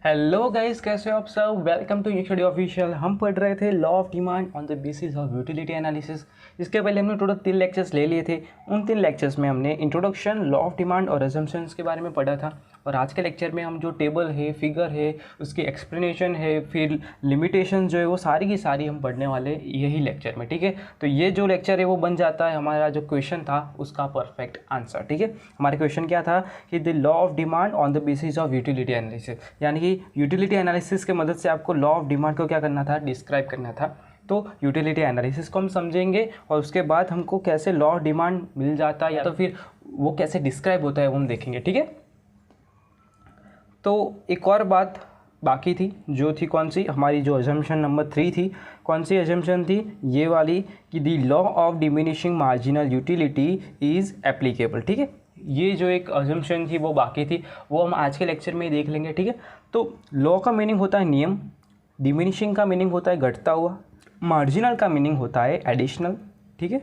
Hello guys, कैसे हो आप सब। Welcome to unique official. हम पढ़ रहे थे law of demand on the basis of utility analysis. इसके पहले हमने टोटल 3 लेक्चर्स ले लिए थे। उन 3 लेक्चर्स में हमने इंट्रोडक्शन, लॉ ऑफ डिमांड और अजम्पशंस के बारे में पढ़ा था। और आज के लेक्चर में हम जो टेबल है, फिगर है, उसकी एक्सप्लेनेशन है, फिर लिमिटेशन जो है वो सारी की सारी हम पढ़ने वाले यही लेक्चर में। ठीक है, तो ये जो लेक्चर है वो बन जाता है हमारा जो क्वेश्चन था उसका परफेक्ट आंसर। ठीक है, हमारा क्वेश्चन क्या था कि the law of demand on the basis of utility analysis, यानी कि यूटिलिटी एनालिसिस के मदद से आपको लॉ ऑफ डिमांड को क्या करना था, डिस्क्राइब करना था। तो यूटिलिटी एनालिसिस को हम समझेंगे और उसके बाद हमको कैसे लॉ ऑफ डिमांड मिल जाता है या तो फिर वो कैसे डिस्क्राइब होता है वो हम देखेंगे। ठीक है, तो एक और बात बाकी थी जो थी कौन सी, हमारी जो अजम्पशन नंबर 3 थी। कौन सी अजम्पशन थी, ये वाली कि the law of diminishing marginal utility is applicable. ठीक है, ये जो एक अजम्पशन थी वो बाकी थी, वो हम आज के लेक्चर में ही देख लेंगे। ठीक है, तो लॉ का मीनिंग होता है नियम, डिमिनिशिंग का मीनिंग होता है घटता हुआ, मार्जिनल का मीनिंग होता है एडिशनल। ठीक है,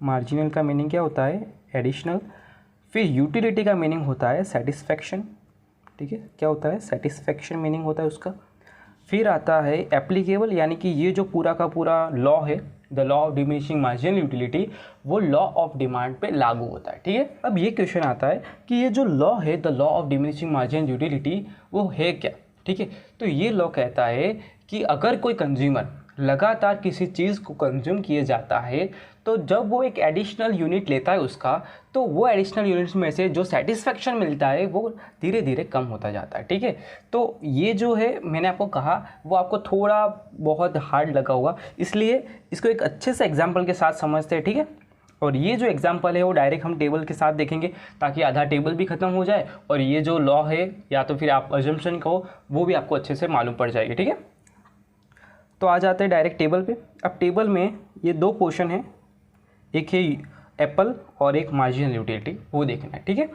मार्जिनल का मीनिंग क्या होता है, एडिशनल। फिर यूटिलिटी का मीनिंग होता है सेटिस्फैक्शन। ठीक है, क्या होता है, सेटिस्फैक्शन मीनिंग होता है उसका। फिर आता है एप्लीकेबल, यानी कि ये जो पूरा का पूरा लॉ है, the law of diminishing marginal utility, वो लॉ ऑफ डिमांड पे लागू होता है। ठीक है, अब ये क्वेश्चन आता है कि ये जो लॉ है the law of diminishing marginal utility वो है क्या। ठीक है, तो ये लॉ कहता है कि अगर कोई कंज्यूमर लगातार किसी चीज़ को कंज्यूम किए जाता है तो जब वो एक एडिशनल यूनिट लेता है उसका, तो वो एडिशनल यूनिट्स में से जो सेटिस्फैक्शन मिलता है वो धीरे धीरे कम होता जाता है। ठीक है, तो ये जो है मैंने आपको कहा वो आपको थोड़ा बहुत हार्ड लगा होगा, इसलिए इसको एक अच्छे से एग्जाम्पल के साथ समझते हैं। ठीक है, और ये जो एग्जाम्पल है वो डायरेक्ट हम टेबल के साथ देखेंगे ताकि आधा टेबल भी ख़त्म हो जाए और ये जो लॉ है या तो फिर आप अजम्पशन कहो वो भी आपको अच्छे से मालूम पड़ जाएगी। ठीक है, तो आ जाते हैं डायरेक्ट टेबल पे। अब टेबल में ये 2 क्वेश्चन हैं, एक है एप्पल और एक मार्जिनल यूटिलिटी, वो देखना है। ठीक है,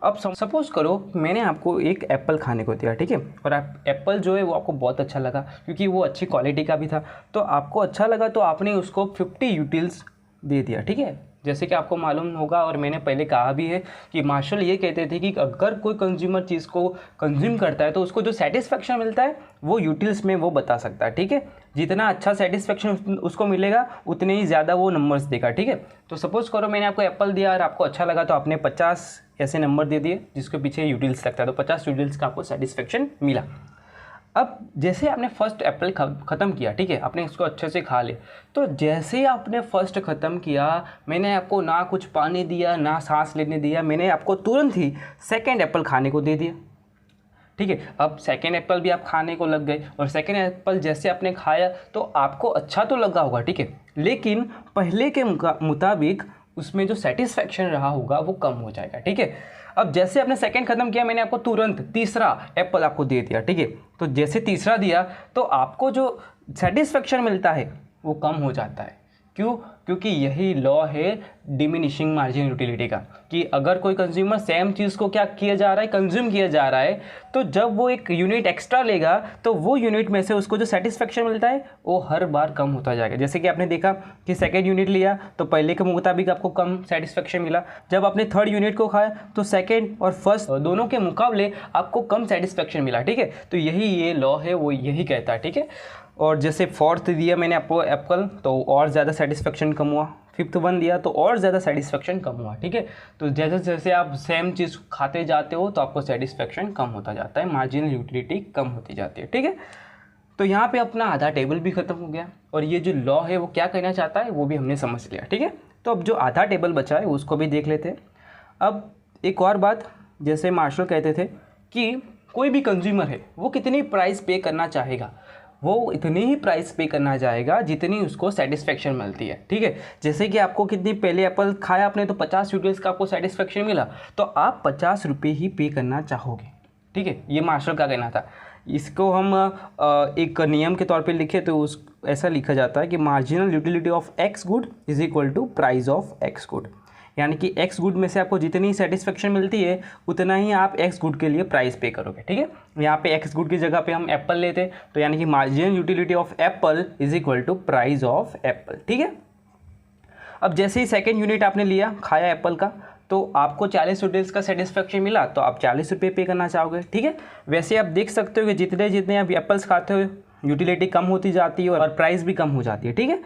अब सपोज करो मैंने आपको एक एप्पल खाने को दिया। ठीक है, और आप एप्पल जो है वो आपको बहुत अच्छा लगा क्योंकि वो अच्छी क्वालिटी का भी था, तो आपको अच्छा लगा तो आपने उसको 50 यूटिल्स दे दिया। ठीक है, जैसे कि आपको मालूम होगा और मैंने पहले कहा भी है कि मार्शल ये कहते थे कि अगर कोई कंज्यूमर चीज़ को कंज्यूम करता है तो उसको जो सेटिस्फेक्शन मिलता है वो यूटिल्स में वो बता सकता है। ठीक है, जितना अच्छा सेटिस्फेक्शन उसको मिलेगा उतने ही ज़्यादा वो नंबर्स देगा। ठीक है, तो सपोज करो मैंने आपको एप्पल दिया और आपको अच्छा लगा तो आपने 50 ऐसे नंबर दे दिए जिसके पीछे यूटिल्स लगता है, तो 50 यूटिल्स का आपको सेटिस्फेक्शन मिला। अब जैसे आपने फर्स्ट एप्पल ख़त्म किया, ठीक है, आपने इसको अच्छे से खा लिया, तो जैसे ही आपने फर्स्ट ख़त्म किया मैंने आपको ना कुछ पानी दिया ना सांस लेने दिया, मैंने आपको तुरंत ही सेकंड एप्पल खाने को दे दिया। ठीक है, अब सेकंड एप्पल भी आप खाने को लग गए और सेकंड एप्पल जैसे आपने खाया तो आपको अच्छा तो लगा होगा। ठीक है, लेकिन पहले के मुताबिक उसमें जो सेटिस्फैक्शन रहा होगा वो कम हो जाएगा। ठीक है, अब जैसे आपने सेकंड खत्म किया मैंने आपको तुरंत तीसरा एप्पल आपको दे दिया। ठीक है, तो जैसे तीसरा दिया तो आपको जो सेटिस्फैक्शन मिलता है वो कम हो जाता है। क्यों, क्योंकि यही लॉ है डिमिनिशिंग मार्जिन यूटिलिटी का कि अगर कोई कंज्यूमर सेम चीज़ को क्या किया जा रहा है, कंज्यूम किया जा रहा है, तो जब वो एक यूनिट एक्स्ट्रा लेगा तो वो यूनिट में से उसको जो सेटिस्फेक्शन मिलता है वो हर बार कम होता जाएगा। जैसे कि आपने देखा कि सेकेंड यूनिट लिया तो पहले के मुताबिक आपको कम सेटिस्फेक्शन मिला, जब आपने थर्ड यूनिट को खाया तो सेकेंड और फर्स्ट दोनों के मुकाबले आपको कम सेटिस्फेक्शन मिला। ठीक है, तो यही ये लॉ है वो यही कहता है। ठीक है, और जैसे फोर्थ दिया मैंने आपको एप्पल तो और ज़्यादा सेटिस्फेक्शन कम हुआ, फिफ्थ वन दिया तो और ज़्यादा सेटिस्फेक्शन कम हुआ। ठीक है, तो जैसे जैसे आप सेम चीज़ खाते जाते हो तो आपको सेटिस्फेक्शन कम होता जाता है, मार्जिनल यूटिलिटी कम होती जाती है। ठीक है, तो यहाँ पे अपना आधा टेबल भी ख़त्म हो गया और ये जो लॉ है वो क्या कहना चाहता है वो भी हमने समझ लिया। ठीक है, तो अब जो आधा टेबल बचा है उसको भी देख लेते हैं। अब एक और बात, जैसे मार्शल कहते थे कि कोई भी कंज्यूमर है वो कितनी प्राइस पे करना चाहेगा, वो इतनी ही प्राइस पे करना चाहेगा जितनी उसको सेटिस्फेक्शन मिलती है। ठीक है, जैसे कि आपको कितनी पहले एप्पल खाया आपने तो 50 यूटिल्स का आपको सेटिस्फेक्शन मिला तो आप 50 रुपये ही पे करना चाहोगे। ठीक है, ये मार्शल का कहना था। इसको हम एक नियम के तौर पे लिखे तो उस ऐसा लिखा जाता है कि marginal utility of X good is equal to price of X good, यानी कि एक्स गुड में से आपको जितनी सेटिस्फेक्शन मिलती है उतना ही आप एक्स गुड के लिए प्राइस पे करोगे। ठीक है, यहाँ पे एक्स गुड की जगह पे हम एप्पल लेते तो यानी कि marginal utility of apple is equal to price of apple. ठीक है, अब जैसे ही सेकेंड यूनिट आपने लिया खाया एप्पल का तो आपको 40 रुपीज़ का सेटिस्फेक्शन मिला तो आप 40 रुपये पे करना चाहोगे, ठीक है। वैसे आप देख सकते हो कि जितने जितने आप एप्पल्स खाते हो यूटिलिटी कम होती जाती है और प्राइस भी कम हो जाती है, ठीक है।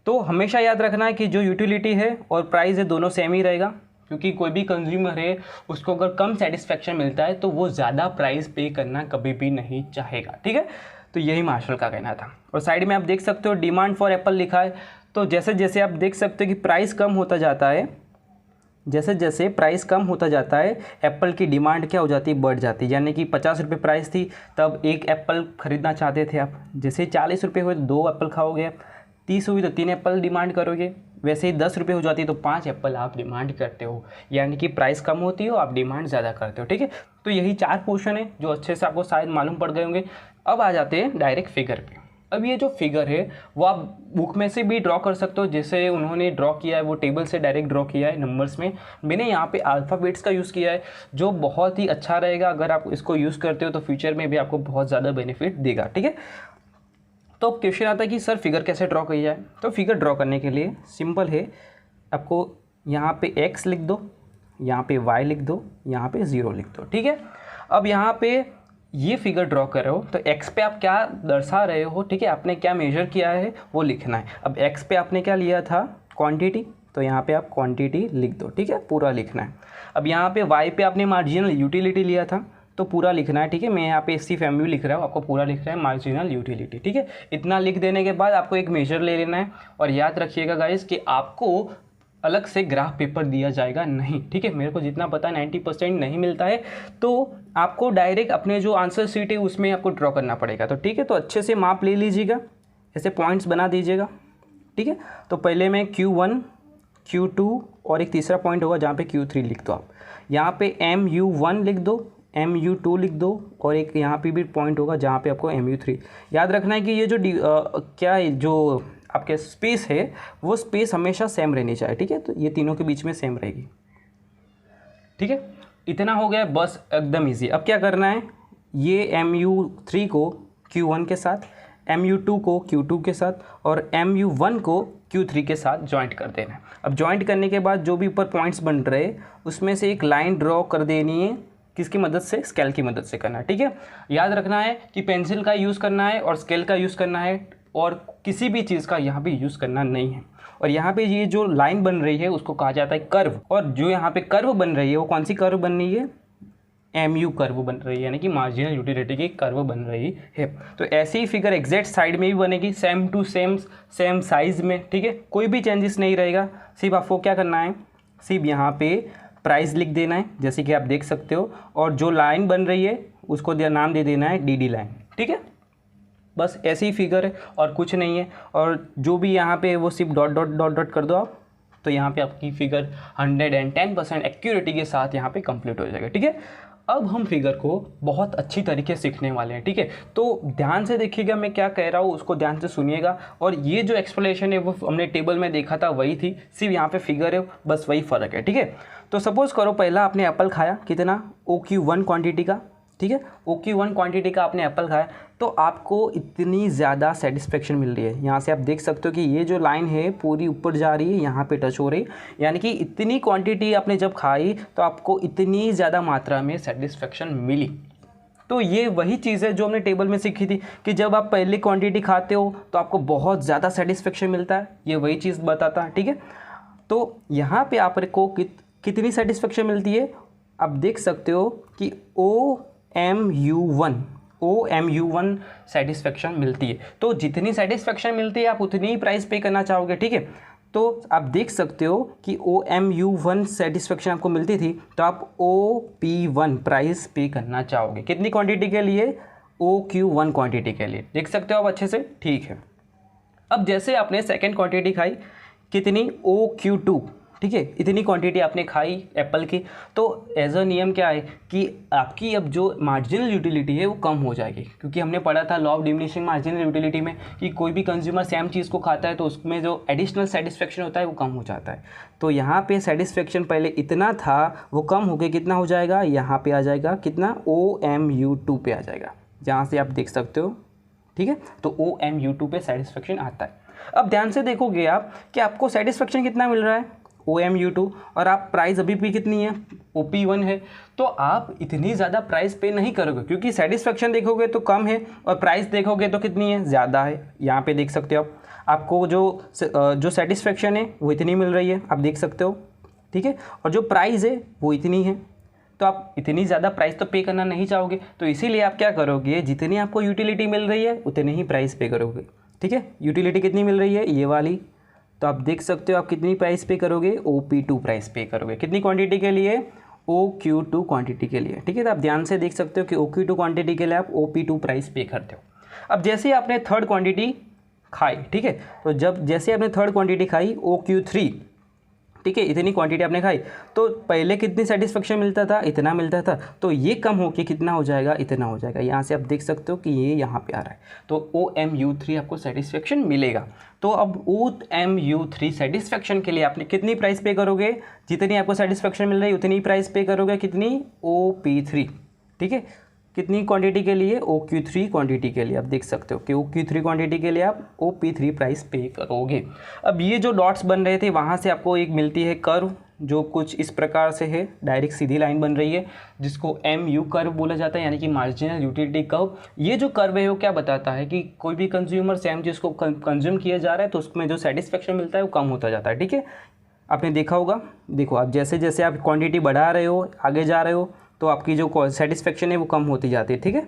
तो हमेशा याद रखना है कि जो यूटिलिटी है और प्राइस है दोनों सेम ही रहेगा, क्योंकि कोई भी कंज्यूमर है उसको अगर कम सेटिस्फेक्शन मिलता है तो वो ज़्यादा प्राइस पे करना कभी भी नहीं चाहेगा, ठीक है। तो यही मार्शल का कहना था। और साइड में आप देख सकते हो डिमांड फॉर एप्पल लिखा है। तो जैसे जैसे आप देख सकते हो कि प्राइस कम होता जाता है, जैसे जैसे प्राइस कम होता जाता है एप्पल की डिमांड क्या हो जाती है, बढ़ जाती है। यानी कि 50 रुपये प्राइस थी तब एक एप्पल ख़रीदना चाहते थे आप, जैसे 40 रुपये हुए तो 2 एप्पल खाओगे, 30 हुई तो 3 एप्पल डिमांड करोगे, वैसे ही 10 रुपये हो जाती है तो 5 एप्पल आप डिमांड करते हो। यानी कि प्राइस कम होती हो, आप डिमांड ज़्यादा करते हो, ठीक है। तो यही 4 पोर्शन है जो अच्छे से आपको शायद मालूम पड़ गए होंगे। अब आ जाते हैं डायरेक्ट फिगर पे। अब ये जो फिगर है वो आप बुक में से भी ड्रॉ कर सकते हो, जैसे उन्होंने ड्रॉ किया है वो टेबल से डायरेक्ट ड्रॉ किया है नंबर्स में। मैंने यहाँ पे अल्फ़ाबेट्स का यूज़ किया है जो बहुत ही अच्छा रहेगा, अगर आप इसको यूज़ करते हो तो फ्यूचर में भी आपको बहुत ज़्यादा बेनिफिट देगा, ठीक है। तो अब क्वेश्चन आता है कि सर फिगर कैसे ड्रॉ की जाए। तो फिगर ड्रॉ करने के लिए सिंपल है, आपको यहाँ पे x लिख दो, यहाँ पे y लिख दो, यहाँ पे 0 लिख दो, ठीक है। अब यहाँ पे ये फिगर ड्रॉ कर रहे हो तो x पे आप क्या दर्शा रहे हो, ठीक है, आपने क्या मेजर किया है वो लिखना है। अब x पे आपने क्या लिया था, क्वांटिटी, तो यहाँ पे आप क्वांटिटी लिख दो, ठीक है, पूरा लिखना है। अब यहाँ पे y पे आपने मार्जिनल यूटिलिटी लिया था तो पूरा लिखना है, ठीक है। मैं यहाँ पे SC फैमिली लिख रहा हूँ, आपको पूरा लिख रहा है मार्जिनल यूटिलिटी, ठीक है। इतना लिख देने के बाद आपको एक मेजर ले लेना है। और याद रखिएगा गाइस कि आपको अलग से ग्राफ पेपर दिया जाएगा नहीं, ठीक है। मेरे को जितना पता है 90% नहीं मिलता है, तो आपको डायरेक्ट अपने जो आंसर शीट है उसमें आपको ड्रॉ करना पड़ेगा। तो ठीक है, तो अच्छे से माप ले लीजिएगा, ऐसे पॉइंट्स बना दीजिएगा, ठीक है। तो पहले मैं Q1 Q2 और एक तीसरा पॉइंट होगा जहाँ पे Q3 लिख दो आप। यहाँ पे MU1 लिख दो, MU2 लिख दो, और एक यहाँ पे भी पॉइंट होगा जहाँ पे आपको MU3। याद रखना है कि ये जो क्या है, जो आपके स्पेस है वो स्पेस हमेशा सेम रहनी चाहिए, ठीक है। तो ये तीनों के बीच में सेम रहेगी, ठीक है। इतना हो गया बस, एकदम इजी। अब क्या करना है, ये MU3 को Q1 के साथ, MU2 को Q2 के साथ और MU1 को Q3 के साथ ज्वाइंट कर देना है। अब ज्वाइंट करने के बाद जो भी ऊपर पॉइंट्स बन रहे उसमें से एक लाइन ड्रॉ कर देनी है, किसकी मदद से, स्केल की मदद से करना है, ठीक है। याद रखना है कि पेंसिल का यूज़ करना है और स्केल का यूज़ करना है, और किसी भी चीज़ का यहाँ पे यूज़ करना नहीं है। और यहाँ पे ये जो लाइन बन रही है उसको कहा जाता है कर्व, और जो यहाँ पे कर्व बन रही है वो कौन सी कर्व बन रही है, MU कर्व बन रही है, यानी कि मार्जिनल यूटिलिटी की कर्व बन रही है। तो ऐसी ही फिगर एग्जैक्ट साइड में भी बनेगी, सेम टू सेम साइज़ में, ठीक है। कोई भी चेंजेस नहीं रहेगा। सिर्फ आपको क्या करना है, सिर्फ यहाँ पे प्राइस लिख देना है, जैसे कि आप देख सकते हो, और जो लाइन बन रही है उसको नाम दे देना है DD लाइन, ठीक है। बस ऐसी ही फिगर है और कुछ नहीं है। और जो भी यहाँ पे वो सिर्फ डॉट डॉट डॉट डॉट कर दो आप, तो यहाँ पे आपकी फिगर 110% एक्यूरेटी के साथ यहाँ पे कंप्लीट हो जाएगा, ठीक है। अब हम फिगर को बहुत अच्छी तरीके से सीखने वाले हैं, ठीक है। तो ध्यान से देखिएगा, मैं क्या कह रहा हूँ उसको ध्यान से सुनिएगा। और ये जो एक्सप्लेनेशन है वो हमने टेबल में देखा था वही थी, सिर्फ यहाँ पे फिगर है, बस वही फ़र्क है, ठीक है। तो सपोज़ करो पहला आपने एप्पल खाया, कितना, OQ1 क्वान्टिटी का, ठीक है। OQ1 क्वांटिटी का आपने एप्पल खाया तो आपको इतनी ज़्यादा सेटिस्फेक्शन मिल रही है। यहाँ से आप देख सकते हो कि ये जो लाइन है पूरी ऊपर जा रही है, यहाँ पे टच हो रही है, यानी कि इतनी क्वांटिटी आपने जब खाई तो आपको इतनी ज़्यादा मात्रा में सेटिस्फेक्शन मिली। तो ये वही चीज़ है जो हमने टेबल में सीखी थी कि जब आप पहली क्वांटिटी खाते हो तो आपको बहुत ज़्यादा सेटिस्फेक्शन मिलता है, ये वही चीज़ बताता है, ठीक है। तो यहाँ पे आपको कितनी सेटिस्फेक्शन मिलती है, आप देख सकते हो कि OMU1 सेटिस्फेक्शन मिलती है। तो जितनी सेटिस्फेक्शन मिलती है आप उतनी ही प्राइस पे करना चाहोगे, ठीक है। तो आप देख सकते हो कि OMU1 सेटिस्फेक्शन आपको मिलती थी तो आप OP1 प्राइस पे करना चाहोगे, कितनी क्वांटिटी के लिए, OQ1 क्वांटिटी के लिए। देख सकते हो आप अच्छे से, ठीक है। अब जैसे आपने सेकेंड क्वांटिटी खाई, कितनी, OQ2, ठीक है, इतनी क्वांटिटी आपने खाई एप्पल की, तो एज अ नियम क्या है कि आपकी अब जो मार्जिनल यूटिलिटी है वो कम हो जाएगी, क्योंकि हमने पढ़ा था law of diminishing marginal utility में कि कोई भी कंज्यूमर सेम चीज़ को खाता है तो उसमें जो एडिशनल सेटिस्फेक्शन होता है वो कम हो जाता है। तो यहाँ पे सेटिस्फेक्शन पहले इतना था वो कम हो गया, कितना हो जाएगा, यहाँ पे आ जाएगा कितना, OMU2 पे आ जाएगा, जहाँ से आप देख सकते हो, ठीक है। तो OMU2 पे सेटिस्फेक्शन आता है। अब ध्यान से देखोगे आप कि आपको सेटिस्फेक्शन कितना मिल रहा है, OMU2 और आप प्राइस अभी भी कितनी है OP1 है, तो आप इतनी ज़्यादा प्राइस पे नहीं करोगे क्योंकि सेटिस्फेक्शन देखोगे तो कम है और प्राइस देखोगे तो कितनी है, ज़्यादा है। यहाँ पे देख सकते हो आपको जो सेटिस्फेक्शन है वो इतनी मिल रही है, आप देख सकते हो, ठीक है, और जो प्राइस है वो इतनी है, तो आप इतनी ज़्यादा प्राइस तो पे करना नहीं चाहोगे, तो इसीलिए आप क्या करोगे, जितनी आपको यूटिलिटी मिल रही है उतने ही प्राइस पे करोगे, ठीक है। यूटिलिटी कितनी मिल रही है, ये वाली, तो आप देख सकते हो आप कितनी प्राइस पे करोगे, OP2 प्राइस पे करोगे, कितनी क्वांटिटी के लिए, OQ2 क्वांटिटी के लिए, ठीक है। तो आप ध्यान से देख सकते हो कि OQ2 क्वांटिटी के लिए आप OP2 प्राइस पे करते हो। अब जैसे आपने थर्ड क्वांटिटी खाई, ठीक है, तो जब जैसे आपने थर्ड क्वांटिटी खाई OQ3, ठीक है, इतनी क्वांटिटी आपने खाई, तो पहले कितनी सेटिस्फेक्शन मिलता था, इतना मिलता था, तो ये कम हो के कितना हो जाएगा, इतना हो जाएगा। यहाँ से आप देख सकते हो कि ये यहाँ पे आ रहा है, तो OMU3 आपको सेटिस्फेक्शन मिलेगा। तो अब OMU3 सेटिस्फेक्शन के लिए आपने कितनी प्राइस पे करोगे, जितनी आपको सेटिस्फेक्शन मिल रही है उतनी प्राइस पे करोगे, कितनी, OP3, ठीक है। कितनी क्वांटिटी के लिए, OQ3 क्वांटिटी के लिए, आप देख सकते हो कि OQ3 क्वांटिटी के लिए आप OP3 प्राइस पे करोगे। अब ये जो डॉट्स बन रहे थे वहाँ से आपको एक मिलती है कर्व, जो कुछ इस प्रकार से है, डायरेक्ट सीधी लाइन बन रही है, जिसको MU कर्व बोला जाता है, यानी कि मार्जिनल यूटिलिटी कर्व। ये जो कर्व है वो क्या बताता है कि कोई भी कंज्यूमर सेम जिसको कंज्यूम किया जा रहा है तो उसमें जो सेटिस्फेक्शन मिलता है वो कम होता जाता है, ठीक है। आपने देखा होगा, देखो आप जैसे जैसे आप क्वांटिटी बढ़ा रहे हो, आगे जा रहे हो, तो आपकी जो सेटिस्फेक्शन है वो कम होती जाती है, ठीक है।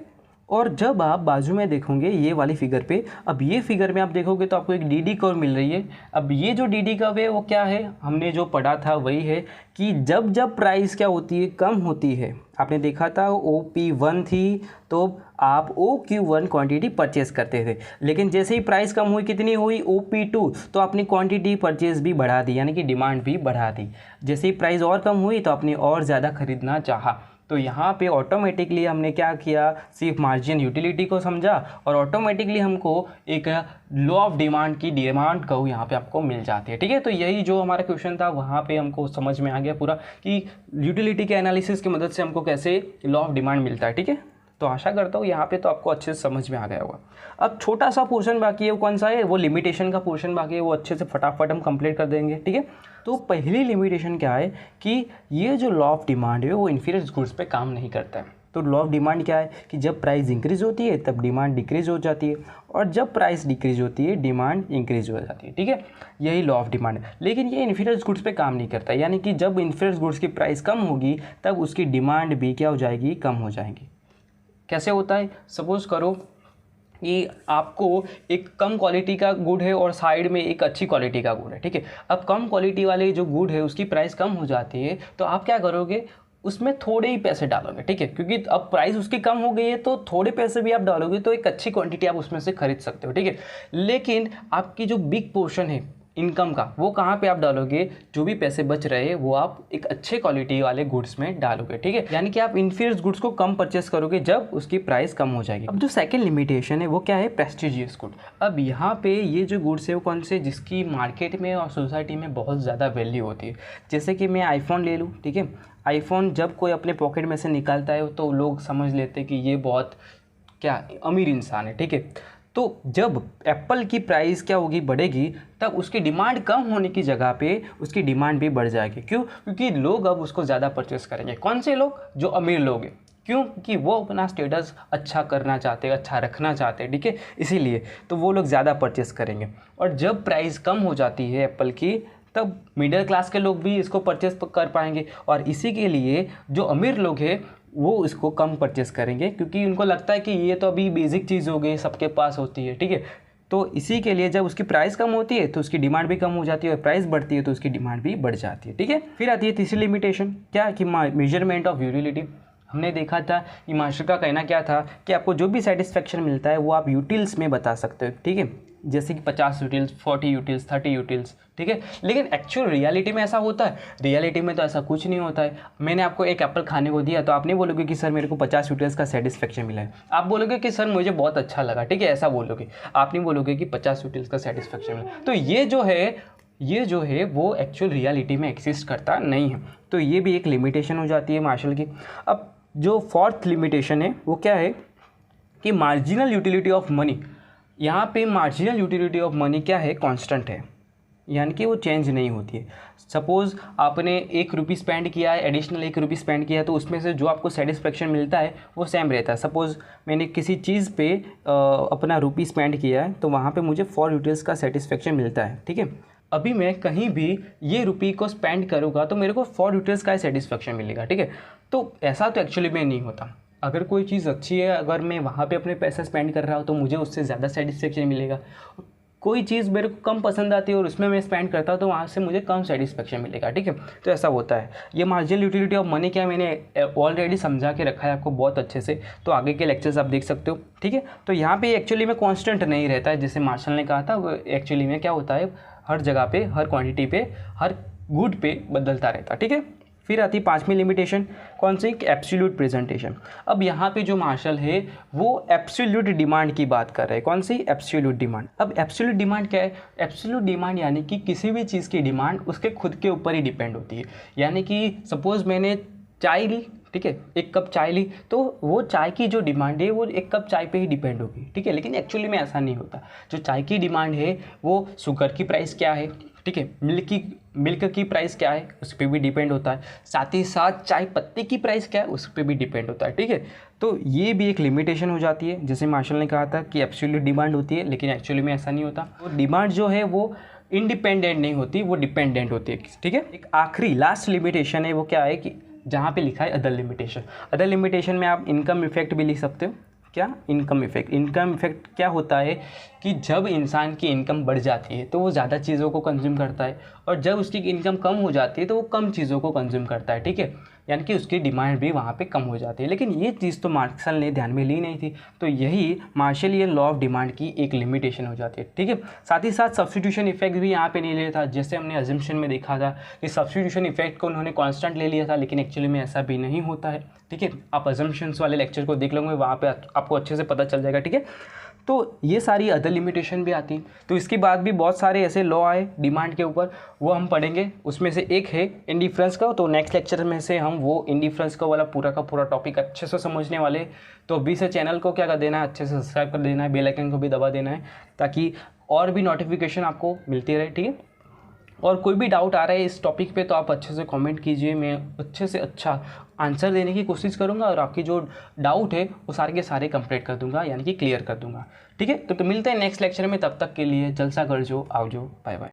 और जब आप बाजू में देखोगे ये वाली फिगर पे, अब ये फिगर में आप देखोगे तो आपको एक DD कर्व मिल रही है। अब ये जो DD कर्व है वो क्या है, हमने जो पढ़ा था वही है कि जब जब प्राइस क्या होती है, कम होती है। आपने देखा था OP1 थी तो आप OQ1 क्वांटिटी परचेस करते थे, लेकिन जैसे ही प्राइस कम हुई, कितनी हुई, OP2, तो आपने क्वांटिटी परचेस भी बढ़ा दी, यानी कि डिमांड भी बढ़ा दी। जैसे ही प्राइस और कम हुई तो आपने और ज़्यादा खरीदना चाहा, तो यहाँ पे ऑटोमेटिकली हमने क्या किया, सिर्फ मार्जिन यूटिलिटी को समझा और ऑटोमेटिकली हमको एक लॉ ऑफ डिमांड की डिमांड कर्व यहाँ पे आपको मिल जाती है, ठीक है। तो यही जो हमारा क्वेश्चन था वहाँ पे हमको समझ में आ गया पूरा कि यूटिलिटी के एनालिसिस की मदद से हमको कैसे लॉ ऑफ डिमांड मिलता है, ठीक है। तो आशा करता हूँ यहाँ पे तो आपको अच्छे से समझ में आ गया होगा। अब छोटा सा पोर्शन बाकी है, वो कौन सा है, वो लिमिटेशन का पोर्शन बाकी है, वो अच्छे से फटाफट हम कंप्लीट कर देंगे, ठीक है। तो पहली लिमिटेशन क्या है कि ये जो लॉ ऑफ डिमांड है वो इन्फीरियर गुड्स पे काम नहीं करता है। तो लॉ ऑफ डिमांड क्या है कि जब प्राइस इंक्रीज होती है तब डिमांड डिक्रीज हो जाती है, और जब प्राइस डिक्रीज होती है डिमांड इंक्रीज हो जाती है, ठीक है। यही लॉ ऑफ डिमांड है, लेकिन ये इन्फीरियर गुड्स पे काम नहीं करता, यानी कि जब इन्फीरियर गुड्स की प्राइस कम होगी तब उसकी डिमांड भी क्या हो जाएगी, कम हो जाएगी। कैसे होता है, सपोज करो कि आपको एक कम क्वालिटी का गुड है और साइड में एक अच्छी क्वालिटी का गुड है, ठीक है। अब कम क्वालिटी वाले जो गुड है उसकी प्राइस कम हो जाती है, तो आप क्या करोगे, उसमें थोड़े ही पैसे डालोगे, ठीक है, क्योंकि अब प्राइस उसकी कम हो गई है तो थोड़े पैसे भी आप डालोगे तो एक अच्छी क्वांटिटी आप उसमें से खरीद सकते हो, ठीक है। लेकिन आपकी जो बिग पोर्शन है इनकम का, वो कहाँ पे आप डालोगे, जो भी पैसे बच रहे हैं वो आप एक अच्छे क्वालिटी वाले गुड्स में डालोगे, ठीक है। यानी कि आप इन्फीरियर गुड्स को कम परचेस करोगे जब उसकी प्राइस कम हो जाएगी। अब जो सेकंड लिमिटेशन है वो क्या है, प्रेस्टिजियस गुड। अब यहाँ पे ये जो गुड्स है वो कौन से, जिसकी मार्केट में और सोसाइटी में बहुत ज़्यादा वैल्यू होती है। जैसे कि मैं आईफोन ले लूँ, ठीक है, आईफोन जब कोई अपने पॉकेट में से निकालता है तो लोग समझ लेते हैं कि ये बहुत क्या अमीर इंसान है, ठीक है। तो जब एप्पल की प्राइस क्या होगी, बढ़ेगी, तब उसकी डिमांड कम होने की जगह पे उसकी डिमांड भी बढ़ जाएगी। क्यों, क्योंकि लोग अब उसको ज़्यादा परचेस करेंगे। कौन से लोग, जो अमीर लोग हैं, क्यों, क्योंकि वो अपना स्टेटस अच्छा करना चाहते हैं, अच्छा रखना चाहते हैं, ठीक है, इसीलिए तो वो लोग ज़्यादा परचेस करेंगे। और जब प्राइस कम हो जाती है एप्पल की, तब मिडिल क्लास के लोग भी इसको परचेस कर पाएंगे, और इसी के लिए जो अमीर लोग हैं वो इसको कम परचेस करेंगे, क्योंकि उनको लगता है कि ये तो अभी बेसिक चीज़ हो गई, सबके पास होती है, ठीक है। तो इसी के लिए जब उसकी प्राइस कम होती है तो उसकी डिमांड भी कम हो जाती है, और प्राइस बढ़ती है तो उसकी डिमांड भी बढ़ जाती है, ठीक है। फिर आती है तीसरी लिमिटेशन, क्या कि मेजरमेंट ऑफ यूटिलिटी। हमने देखा था कि मास्टर का कहना क्या था कि आपको जो भी सेटिस्फेक्शन मिलता है वो आप यूटिल्स में बता सकते हो, ठीक है, जैसे कि 50 यूटिल्स, 40 यूटिल्स, 30 यूटिल्स, ठीक है। लेकिन एक्चुअल रियलिटी में ऐसा होता है? रियलिटी में तो ऐसा कुछ नहीं होता है। मैंने आपको एक एप्पल खाने को दिया तो आप नहीं बोलोगे कि सर मेरे को 50 यूटिल्स का सेटिस्फेक्शन मिला है, आप बोलोगे कि सर मुझे बहुत अच्छा लगा, ठीक है, ऐसा बोलोगे, आप नहीं बोलोगे कि 50 यूटिल्स का सेटिस्फेक्शन मिला। तो ये जो है वो एक्चुअल रियलिटी में एक्सिस्ट करता नहीं है। तो ये भी एक लिमिटेशन हो जाती है मार्शल की। अब जो फोर्थ लिमिटेशन है वो क्या है कि मार्जिनल यूटिलिटी ऑफ मनी। यहाँ पे मार्जिनल यूटिलिटी ऑफ मनी क्या है, कांस्टेंट है, यानी कि वो चेंज नहीं होती है। सपोज़ आपने 1 रुपी स्पेंड किया है, एडिशनल 1 रुपी स्पेंड किया है, तो उसमें से जो आपको सेटिस्फेक्शन मिलता है वो सेम रहता है। सपोज़ मैंने किसी चीज़ पे अपना रुपी स्पेंड किया है, तो वहाँ पे मुझे 4 रुपीज़ का सेटिस्फेक्शन मिलता है, ठीक है। अभी मैं कहीं भी ये रुपी को स्पेंड करूँगा तो मेरे को 4 रुपीज़ का सेटिस्फेक्शन मिलेगा, ठीक है। तो ऐसा तो एक्चुअली में नहीं होता। अगर कोई चीज़ अच्छी है, अगर मैं वहाँ पे अपने पैसे स्पेंड कर रहा हूँ तो मुझे उससे ज़्यादा सेटिस्फेक्शन मिलेगा। कोई चीज़ मेरे को कम पसंद आती है और उसमें मैं स्पेंड करता हूँ तो वहाँ से मुझे कम सेटिस्फेक्शन मिलेगा, ठीक है। तो ऐसा होता है। ये मार्जिनल यूटिलिटी ऑफ मनी क्या है, मैंने ऑलरेडी समझा के रखा है आपको बहुत अच्छे से, तो आगे के लेक्चर्स आप देख सकते हो, ठीक है। तो यहाँ पे एक्चुअली में कांस्टेंट नहीं रहता है, जैसे मार्शल ने कहा था। वो एक्चुअली में क्या होता है, हर जगह पे, हर क्वांटिटी पे, हर गुड पे बदलता रहता है, ठीक है। फिर आती है 5वीं लिमिटेशन, कौन सी, एब्सोल्यूट प्रेजेंटेशन। अब यहाँ पे जो मार्शल है वो एब्सोल्यूट डिमांड की बात कर रहे हैं। कौन सी, एब्सोल्यूट डिमांड। अब एब्सोल्यूट डिमांड क्या है, एब्सोल्यूट डिमांड यानी कि किसी भी चीज़ की डिमांड उसके खुद के ऊपर ही डिपेंड होती है। यानी कि सपोज़ मैंने चाय ली, ठीक है, 1 कप चाय ली, तो वो चाय की जो डिमांड है वो 1 कप चाय पे ही डिपेंड होगी, ठीक है। लेकिन एक्चुअली में ऐसा नहीं होता। जो चाय की डिमांड है वो शुगर की प्राइस क्या है, ठीक है, मिल्क की प्राइस क्या है उस पर भी डिपेंड होता है। साथ ही साथ चाय पत्ती की प्राइस क्या है उस पर भी डिपेंड होता है, ठीक है। तो ये भी एक लिमिटेशन हो जाती है। जैसे मार्शल ने कहा था कि एब्सोल्यूट डिमांड होती है, लेकिन एक्चुअली में ऐसा नहीं होता। वो डिमांड जो है वो इंडिपेंडेंट नहीं होती, वो डिपेंडेंट होती है, ठीक है। एक आखिरी लास्ट लिमिटेशन है, वो क्या है कि जहाँ पे लिखा है अदर लिमिटेशन। अदर लिमिटेशन में आप इनकम इफेक्ट भी लिख सकते हो। क्या, इनकम इफेक्ट। इनकम इफेक्ट क्या होता है कि जब इंसान की इनकम बढ़ जाती है तो वो ज़्यादा चीज़ों को कंज्यूम करता है, और जब उसकी इनकम कम हो जाती है तो वो कम चीज़ों को कंज्यूम करता है, ठीक है। यानी कि उसकी डिमांड भी वहाँ पे कम हो जाती है। लेकिन ये चीज़ तो मार्शल ने ध्यान में ली नहीं थी, तो यही मार्शलियन लॉ ऑफ डिमांड की एक लिमिटेशन हो जाती है, ठीक है। साथ ही साथ सब्स्टिट्यूशन इफेक्ट भी यहाँ पे नहीं लिया था। जैसे हमने अजम्पशन में देखा था कि सब्स्टिट्यूशन इफेक्ट को उन्होंने कांस्टेंट ले लिया था, लेकिन एक्चुअली में ऐसा भी नहीं होता है, ठीक है। आप अजम्पशंस वाले लेक्चर को देख लोगे, वहाँ पे आपको अच्छे से पता चल जाएगा, ठीक है। तो ये सारी अदर लिमिटेशन भी आती हैं। तो इसके बाद भी बहुत सारे ऐसे लॉ आए डिमांड के ऊपर, वो हम पढ़ेंगे। उसमें से एक है इंडिफरेंस का, तो नेक्स्ट लेक्चर में से हम वो इंडिफरेंस का वाला पूरा का पूरा टॉपिक अच्छे से समझने वाले। तो अभी से चैनल को क्या कर देना है, अच्छे से सब्सक्राइब कर देना है, बेल आइकन को भी दबा देना है, ताकि और भी नोटिफिकेशन आपको मिलती रहे, ठीक है। और कोई भी डाउट आ रहा है इस टॉपिक पे तो आप अच्छे से कमेंट कीजिए, मैं अच्छे से अच्छा आंसर देने की कोशिश करूंगा, और आपकी जो डाउट है वो सारे के सारे कंप्लीट कर दूंगा, यानी कि क्लियर कर दूंगा, ठीक है। तो मिलते हैं नेक्स्ट लेक्चर में। तब तक के लिए जलसा कर जो, आओ जो, बाय बाय।